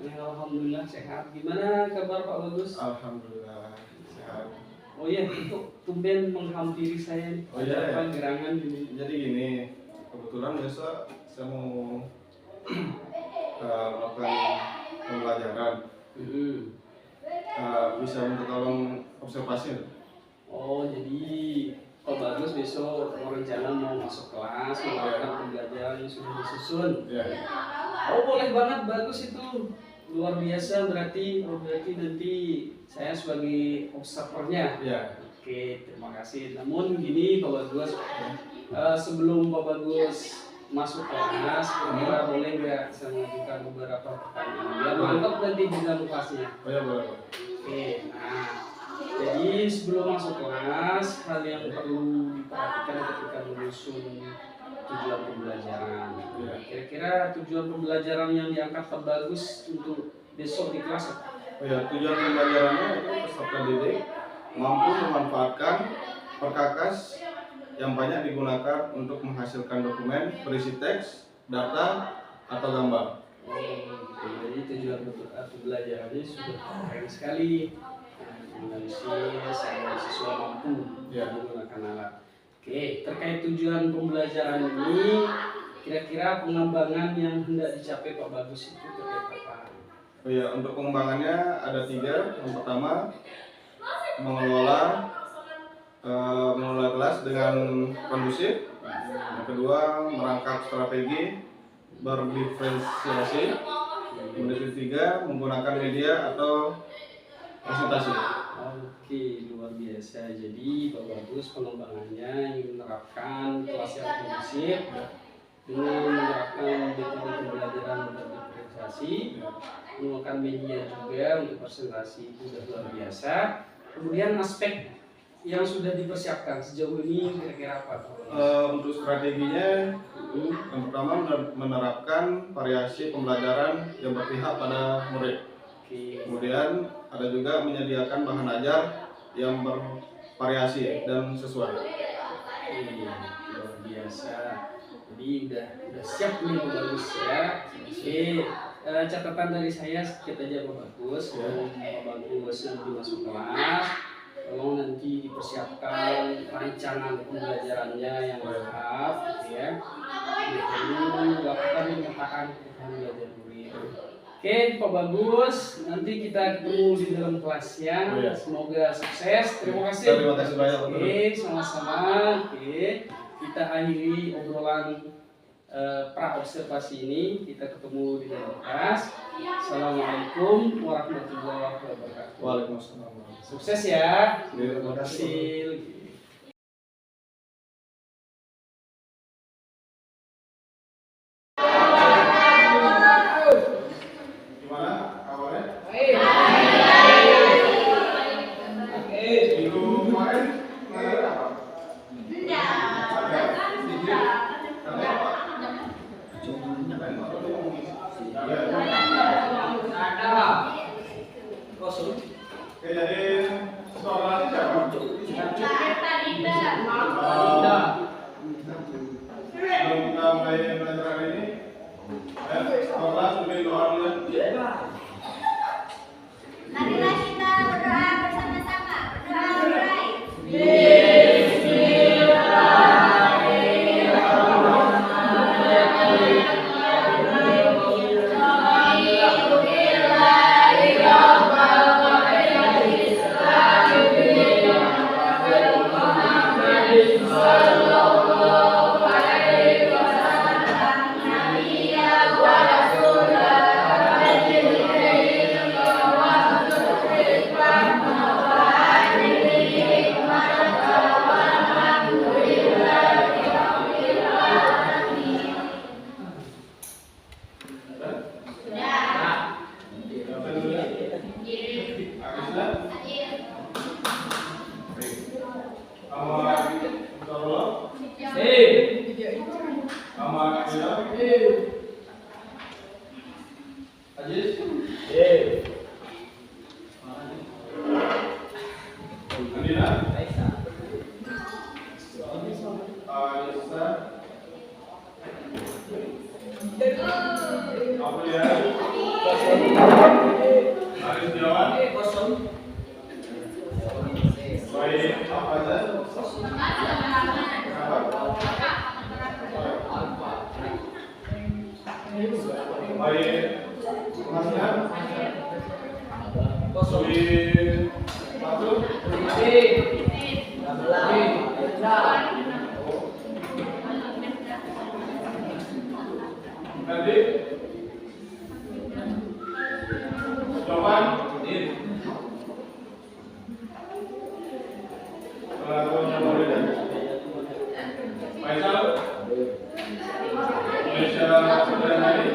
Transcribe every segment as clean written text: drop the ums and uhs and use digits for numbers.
Alhamdulillah sehat. Gimana kabar Pak Bagus? Alhamdulillah sehat. Oh iya, itu tumben menghampiri saya. Oh iya, ya. Gerangan ini. Jadi gini, kebetulan besok saya mau melakukan pembelajaran. Bisa minta tolong observasi? Oh, jadi Pak Bagus besok rencana mau masuk kelas, melakukan pembelajaran yang sudah disusun. Ya. Oh, boleh banget, bagus itu. Luar biasa berarti nanti saya sebagai observernya. Ya. Oke, terima kasih. Namun gini Pak Bagus, sebelum Pak Bagus masuk kelas, kira boleh nggak saya mengajukan beberapa pertanyaan biar mantap nanti di dalam kelasnya. Oh ya, boleh. Oke, nah jadi sebelum masuk kelas, hal yang perlu diperhatikan ketika menyusun tujuan pembelajaran. Ya. Kira-kira tujuan pembelajaran yang diangkat Pak Bagus untuk besok di kelas apa? Oh ya, tujuan pembelajarannya itu peserta didik mampu memanfaatkan perkakas yang banyak digunakan untuk menghasilkan dokumen berisi teks, data, atau gambar. Oh, gitu. Jadi tujuan pembelajarannya sudah keren sekali. Analisis agar siswa mampu menggunakan alat. Oke, terkait tujuan pembelajaran ini, kira-kira pengembangan yang hendak dicapai Pak Bagus itu terkait apa? Oh ya, untuk pengembangannya ada 3. Yang pertama, mengelola kelas dengan kondusif. Yang kedua, merangkap strategi berdiferensiasi. Kemudian ketiga, menggunakan media atau presentasi. Oke, luar biasa. Jadi Pak Bagus pengembangannya ingin menerapkan kelas yang kondusif dengan menerapkan metode pembelajaran berdiferensiasi, menggunakan media juga untuk presentasi, itu sudah luar biasa. Kemudian aspek yang sudah dipersiapkan sejauh ini kira-kira apa? Untuk strateginya, yang pertama menerapkan variasi pembelajaran yang berpihak pada murid. Kemudian ada juga menyediakan bahan ajar yang bervariasi dan sesuai. Luar biasa. Jadi udah siap nih Pak Bagus ya. Catatan dari saya sedikit aja Pak Bagus. Pak Bagus nanti masuk kelas, tolong nanti dipersiapkan rancangan pembelajarannya yang lengkap, ya. Lalu lakukan pemetaan belajar murid. Oke, Pak Bagus, nanti kita ketemu di dalam kelasnya. Semoga sukses. Terima kasih. Terima kasih banyak. Oke, sama-sama. Oke, kita akhiri obrolan pra observasi ini. Kita ketemu di dalam kelas. Assalamualaikum warahmatullahi wabarakatuh. Waalaikumsalam. Sukses ya. Terima kasih. Marilah kita berdoa bersama-sama. Berdoa mulai. Apa ya? Arif Setiawan. Baik, apa saja? Baik, Masnya. Suwi satu. Nanti Joman. Faisal. Malaysia Sudrajadi.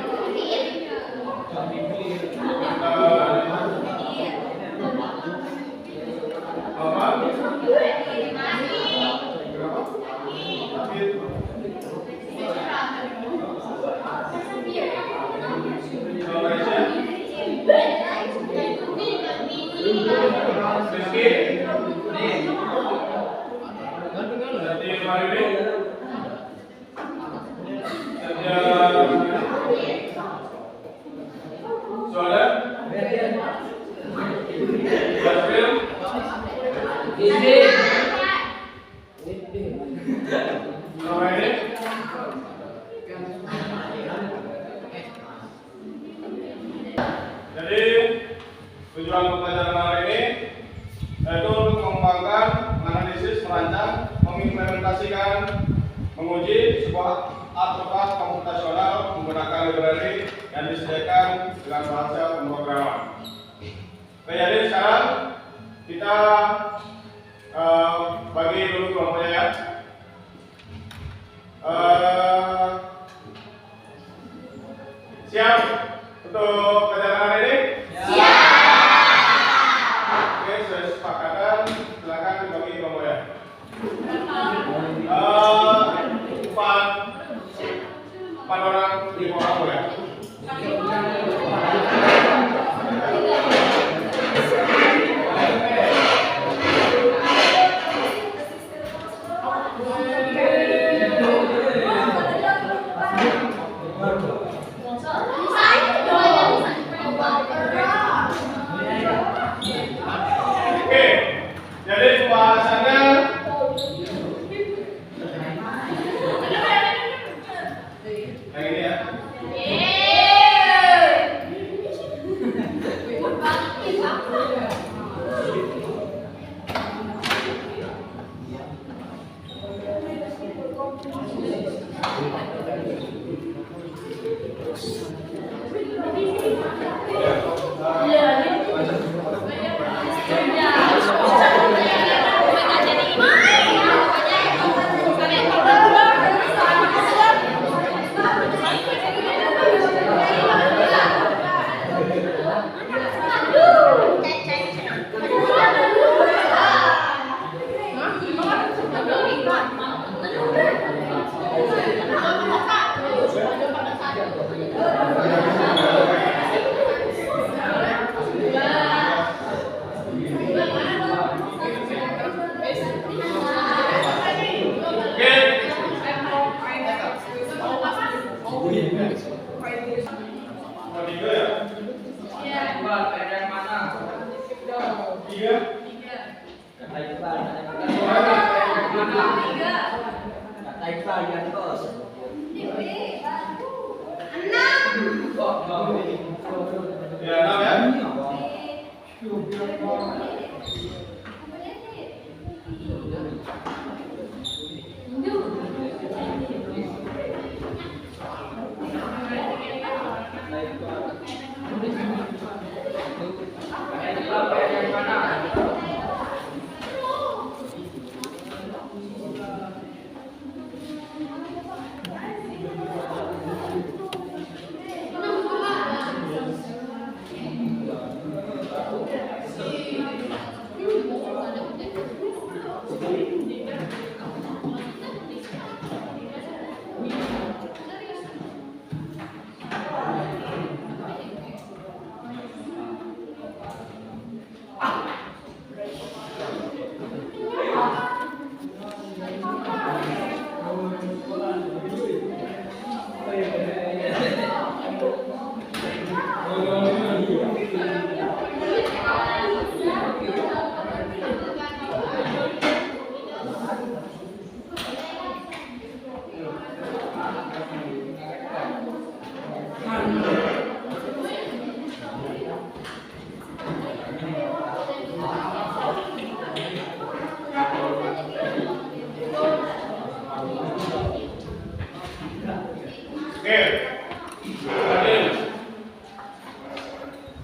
Jadi tujuan pembelajaran hari ini yaitu untuk mengembangkan, menganalisis, merancang, mengimplementasikan, menguji sebuah artefak komputasional menggunakan library yang disediakan dengan bahasa pemrograman. Oke, jadi sekarang kita bagi dulu kelompoknya ya. Siap untuk pelajaran hari ini? Oke, sudah sepakatan, silakan dibagi kelompok ya. Empat orang di kelompok ya.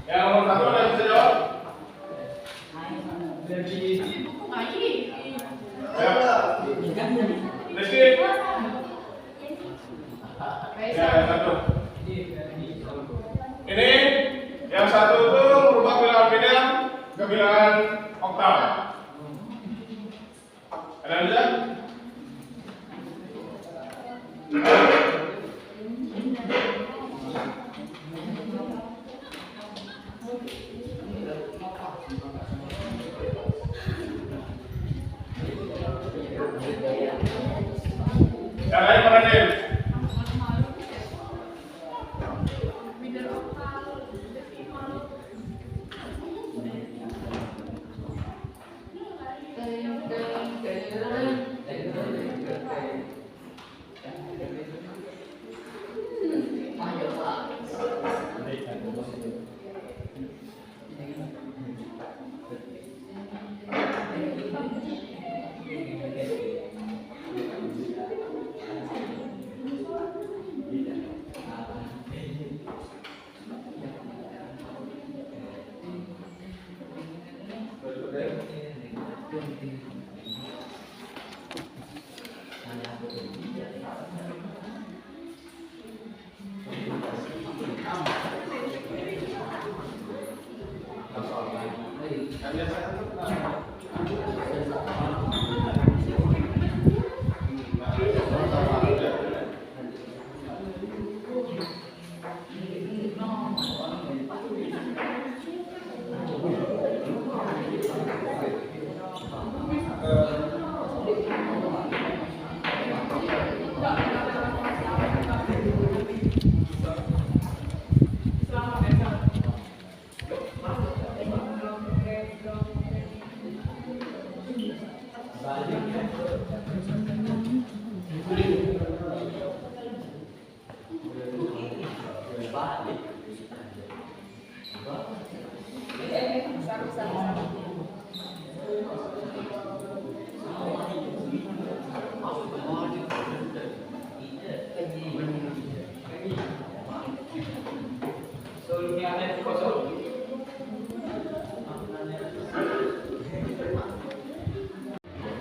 Yang nomor 1 ada yang bisa jawab? Rizky. Ya, yang satu. Ini yang satu itu merubah bilangan bidang ke bilangan oktav. Ada yang bisa? Yang lain mana nih?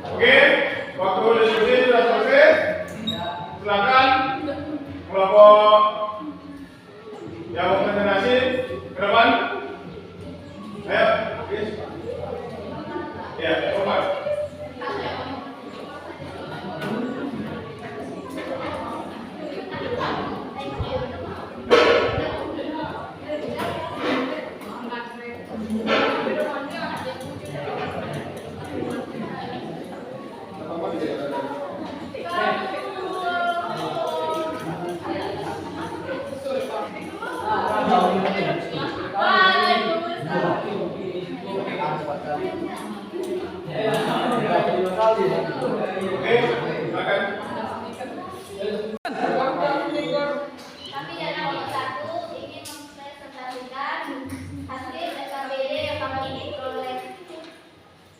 Oke, waktu diskusi sudah selesai. Silakan kelompok yang mau presentasi ke depan. Ayo, guys. Ya, Omar. Oke, silakan. Kami dari nomor 1 ingin mempresentasikan hasil SKBD yang kami diperoleh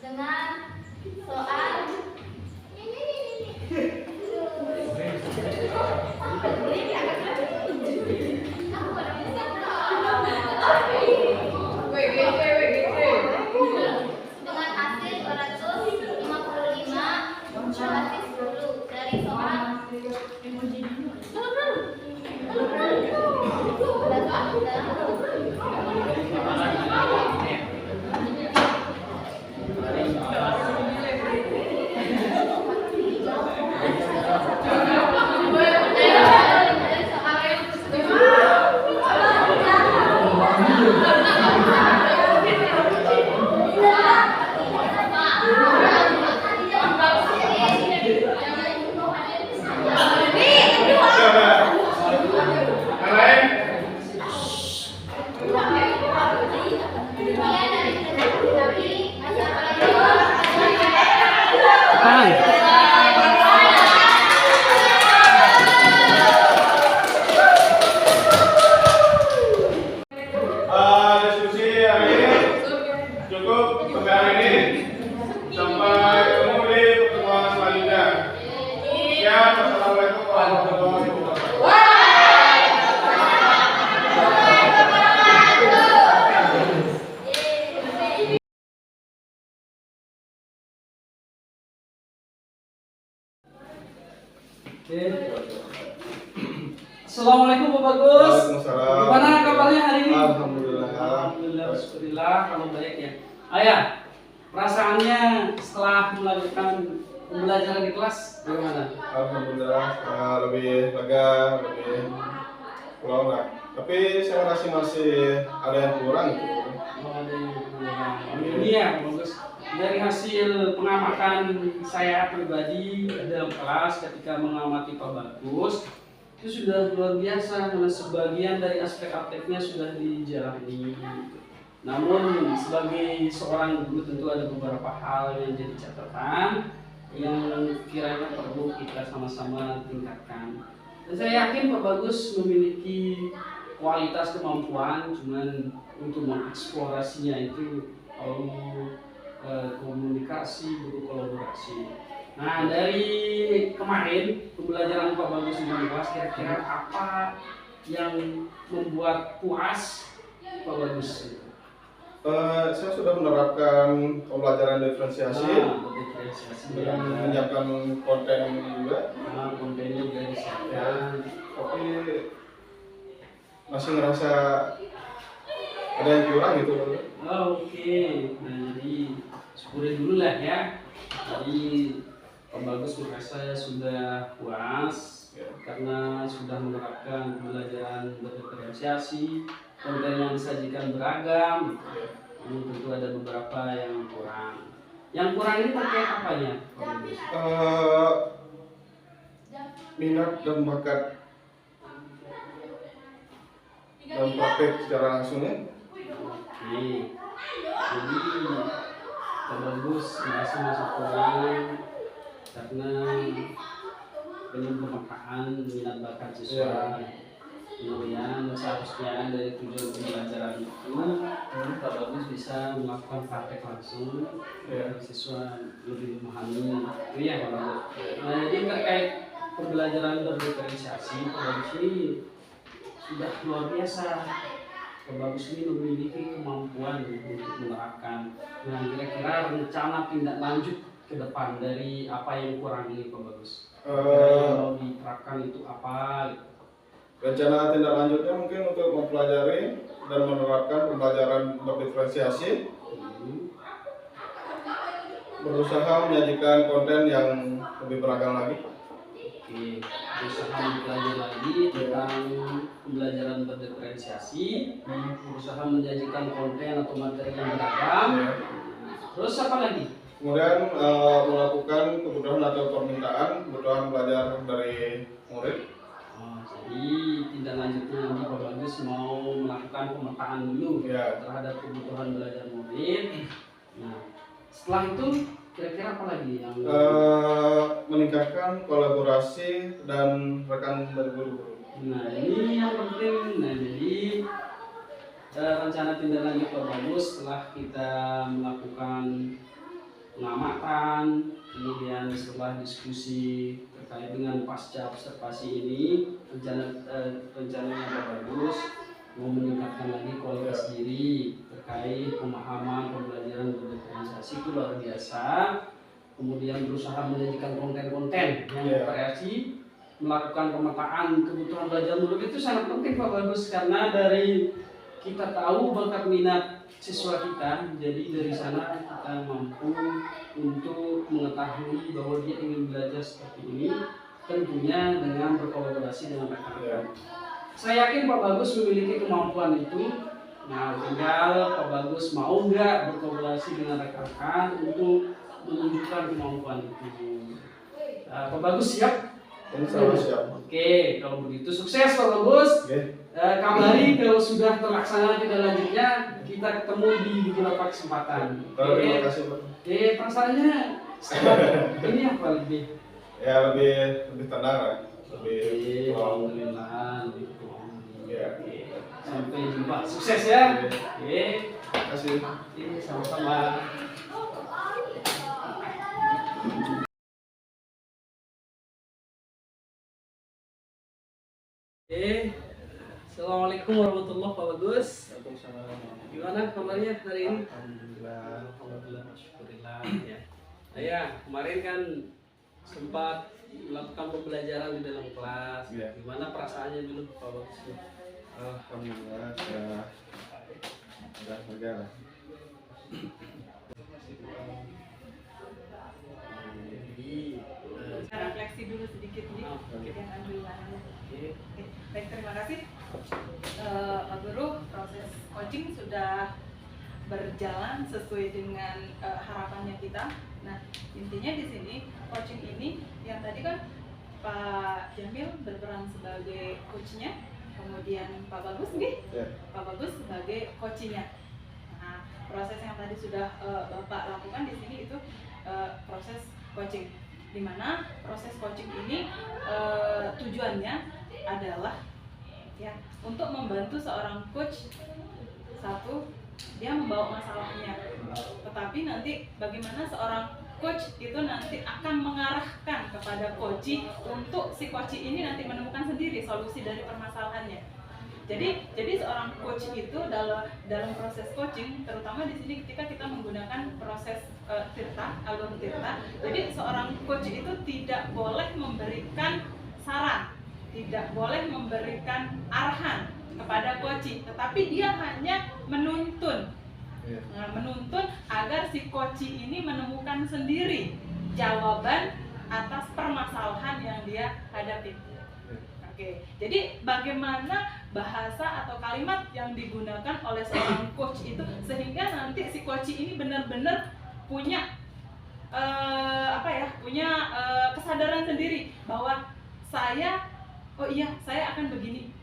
dengan soal dengan hasil 255 basis 10 dari soal Diskusi hari ini cukup sampai hari ini. Sampai ketemu di pertemuan selanjutnya. Ya, wassalamualaikum warahmatullahi wabarakatuh. Oke. Assalamualaikum Pak Bagus. Waalaikumsalam. Gimana kabarnya hari ini? Alhamdulillah. Alhamdulillah, syukurillah kalau baik ya. Ayah, perasaannya setelah melakukan pembelajaran di kelas bagaimana? Alhamdulillah lebih lega, lebih pulau lah. Tapi saya masih ada yang kurang gitu. Oh, ada yang kurang. Ini ya Pak Bagus. Dari hasil pengamatan saya pribadi dalam kelas ketika mengamati Pak Bagus, itu sudah luar biasa karena sebagian dari aspek aktifnya sudah dijalani. Namun sebagai seorang guru tentu ada beberapa hal yang jadi catatan yang kiranya perlu kita sama-sama tingkatkan. Dan saya yakin Pak Bagus memiliki kualitas kemampuan, cuman untuk mengeksplorasinya itu perlu komunikasi, berkolaborasi. Nah, dari kemarin pembelajaran Pak Bagus di kelas, kira-kira apa yang membuat puas Pak Bagus? Saya sudah menerapkan pembelajaran diferensiasi Diferensiasi dan menyiapkan konten juga. Kontennya juga disiapkan. Tapi masih ngerasa ada yang kurang gitu. Oke. Nah, jadi syukuri dulu lah ya. Jadi Pak Bagus merasa sudah puas karena sudah menerapkan pembelajaran berdiferensiasi, konten yang disajikan beragam. Ini tentu ada beberapa yang kurang. Yang kurang ini terkait apanya, Pak Bagus? Minat dan bakat dan praktek secara langsungnya. Oke. Jadi Pak Bagus merasa masuk kurang karena belum pemetaan minat bakat siswa. Kemudian seharusnya dari tujuan pembelajaran itu Pak Bagus bisa melakukan praktek langsung agar siswa lebih memahami. Itu ya Pak Bagus. Nah, jadi terkait pembelajaran berdiferensiasi, Pak Bagus ini sudah luar biasa. Pak Bagus ini memiliki kemampuan untuk menerapkan. Nah, kira-kira rencana tindak lanjut ke depan dari apa yang kurang ini Pak Bagus? Yang mau diterapkan itu apa? Rencana tindak lanjutnya mungkin untuk mempelajari dan menerapkan pembelajaran berdiferensiasi, berusaha menyajikan konten yang lebih beragam lagi. Oke, berusaha mempelajari lagi tentang pembelajaran berdiferensiasi, berusaha menyajikan konten atau materi yang beragam. Terus apa lagi? Kemudian melakukan kebutuhan atau permintaan kebutuhan belajar dari murid. Jadi tindak lanjutnya nanti Pak Bagus mau melakukan pemetaan dulu terhadap kebutuhan belajar murid. Nah, setelah itu kira-kira apa lagi yang meningkatkan kolaborasi dan rekan dari guru-guru. Nah, ini yang penting. Nah, jadi rencana tindak lanjut Pak Bagus setelah kita melakukan pengamatan, kemudian setelah diskusi terkait dengan pasca observasi ini, rencananya Pak Bagus mau meningkatkan lagi kualitas diri terkait pemahaman pembelajaran berdiferensiasi itu luar biasa. Kemudian berusaha menyajikan konten-konten yang bervariasi, melakukan pemetaan kebutuhan belajar murid itu sangat penting Pak Bagus, karena dari kita tahu bakat minat siswa kita, jadi dari sana kita mampu untuk mengetahui bahwa dia ingin belajar seperti ini, tentunya dengan berkolaborasi dengan rekan-rekan. Saya yakin Pak Bagus memiliki kemampuan itu. Nah, tinggal Pak Bagus mau nggak berkolaborasi dengan rekan-rekan untuk menunjukkan kemampuan itu. Pak Bagus siap? Siap. Oke, kalau begitu sukses Pak Bagus. Kabari kalau sudah terlaksana tindak lanjutnya, kita ketemu di beberapa kesempatan. Terima kasih Pak. Perasaannya ini apa lebih? Ya lebih tenang lah, lebih alhamdulillah, lebih ya. Sampai jumpa, sukses ya. Terima kasih. Sama-sama. Assalamualaikum warahmatullahi wabarakatuh. Gimana kabarnya hari ini? Alhamdulillah, syukurillah ya. Ya, kemarin kan sempat melakukan pembelajaran di dalam kelas. Iya. Gimana perasaannya dulu Pak Bagus? Alhamdulillah sudah lega lah. Refleksi dulu sedikit nih, jangan dulu. Baik, terima kasih Pak Guru. Proses coaching sudah berjalan sesuai dengan harapannya kita. Nah, intinya di sini coaching ini yang tadi kan Pak Jamil berperan sebagai coachnya, kemudian Pak Bagus nih, Pak Bagus sebagai coachnya. Nah, proses yang tadi sudah Bapak lakukan di sini itu proses coaching, di mana proses coaching ini tujuannya adalah ya untuk membantu seorang coach. Satu, dia membawa masalahnya, tetapi nanti bagaimana seorang coach itu nanti akan mengarahkan kepada coachee untuk si coachee ini nanti menemukan sendiri solusi dari permasalahannya. Jadi seorang coach itu dalam proses coaching, terutama di sini ketika kita menggunakan proses alur tirta, jadi seorang coach itu tidak boleh memberikan saran, tidak boleh memberikan arahan kepada coachee, tetapi dia hanya menuntun. Nah, menuntun agar si coachee ini menemukan sendiri jawaban atas permasalahan yang dia hadapi. Oke, jadi bagaimana bahasa atau kalimat yang digunakan oleh seorang coach itu sehingga nanti si coachee ini benar-benar punya kesadaran sendiri bahwa saya akan begini.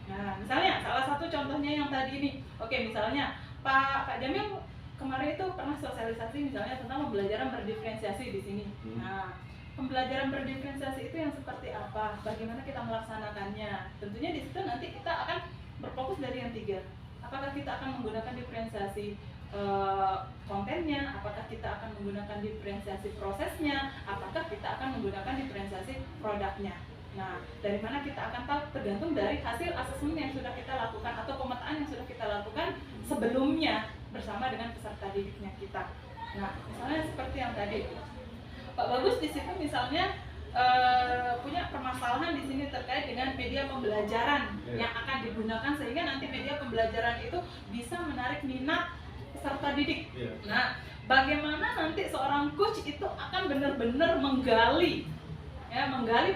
Nah, misalnya salah satu contohnya yang tadi ini. Oke, misalnya Pak Jamil kemarin itu pernah sosialisasi misalnya tentang pembelajaran berdiferensiasi di sini. Nah, pembelajaran berdiferensiasi itu yang seperti apa? Bagaimana kita melaksanakannya? Tentunya di situ nanti kita akan berfokus dari yang 3. Apakah kita akan menggunakan diferensiasi kontennya? Apakah kita akan menggunakan diferensiasi prosesnya? Apakah kita akan menggunakan diferensiasi produknya? Nah, dari mana kita akan tahu? Tergantung dari hasil asesmen yang sudah kita lakukan atau pemetaan yang sudah kita lakukan sebelumnya bersama dengan peserta didiknya kita. Nah, misalnya seperti yang tadi Pak Bagus di situ misalnya punya permasalahan di sini terkait dengan media pembelajaran yang akan digunakan sehingga nanti media pembelajaran itu bisa menarik minat peserta didik. Nah, bagaimana nanti seorang coach itu akan benar-benar menggali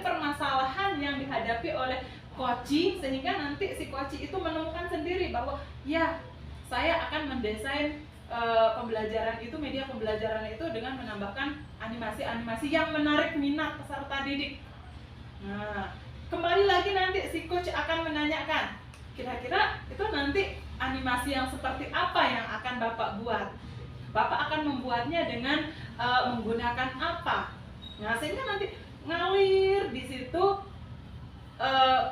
permasalahan yang dihadapi oleh coachee sehingga nanti si coachee itu menemukan sendiri bahwa ya saya akan mendesain pembelajaran itu, media pembelajaran itu dengan menambahkan animasi-animasi yang menarik minat peserta didik. Nah, kembali lagi nanti si coach akan menanyakan, kira-kira itu nanti animasi yang seperti apa yang akan Bapak buat? Bapak akan membuatnya dengan menggunakan apa? Nah, sehingga nanti ngalir di situ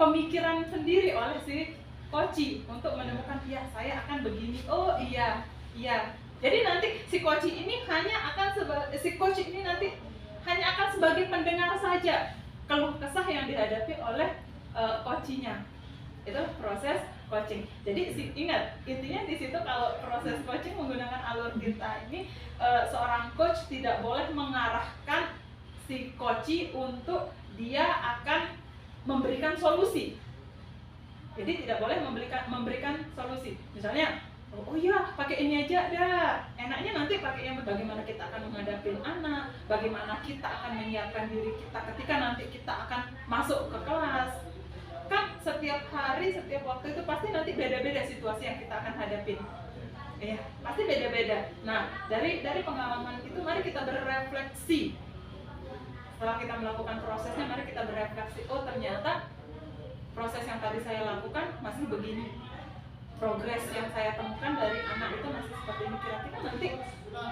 pemikiran sendiri oleh si coachee untuk menemukan ya saya akan begini. Oh iya. Jadi nanti si coachee ini hanya akan sebagai pendengar saja keluh kesah yang dihadapi oleh coachee-nya. Itu proses coaching. Jadi ingat, intinya di situ kalau proses coaching menggunakan alur tirta ini seorang coach tidak boleh mengarahkan si coachee untuk dia akan memberikan solusi. Jadi tidak boleh memberikan solusi. Misalnya, oh iya pakai ini aja dah. Enaknya nanti pakai yang bagaimana kita akan menghadapi anak, bagaimana kita akan menyiapkan diri kita ketika nanti kita akan masuk ke kelas. Kan setiap hari, setiap waktu itu pasti nanti beda-beda situasi yang kita akan hadapin. Ya, pasti beda-beda. Nah, dari pengalaman itu mari kita berefleksi. Setelah kita melakukan prosesnya, mari kita berefleksi. Oh, ternyata proses yang tadi saya lakukan masih begini. Progres yang saya temukan dari anak itu masih seperti ini. Kira-kira nanti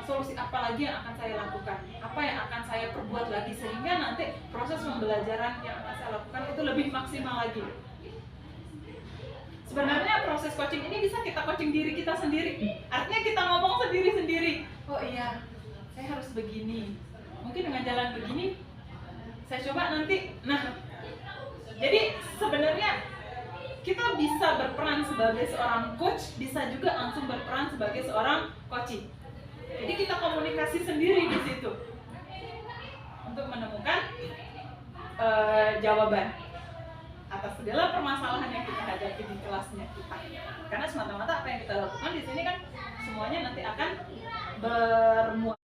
solusi apa lagi yang akan saya lakukan? Apa yang akan saya perbuat lagi sehingga nanti proses pembelajaran yang akan saya lakukan itu lebih maksimal lagi. Sebenarnya proses coaching ini bisa kita coaching diri kita sendiri. Artinya kita ngomong sendiri-sendiri. Oh iya, saya harus begini. Mungkin dengan jalan begini saya coba nanti. Nah, jadi sebenarnya kita bisa berperan sebagai seorang coach, bisa juga langsung berperan sebagai seorang coachee. Jadi kita komunikasi sendiri di situ. untuk menemukan jawaban atas segala permasalahan yang kita hadapi di kelasnya kita. Karena semata-mata apa yang kita lakukan di sini kan semuanya nanti akan bermuara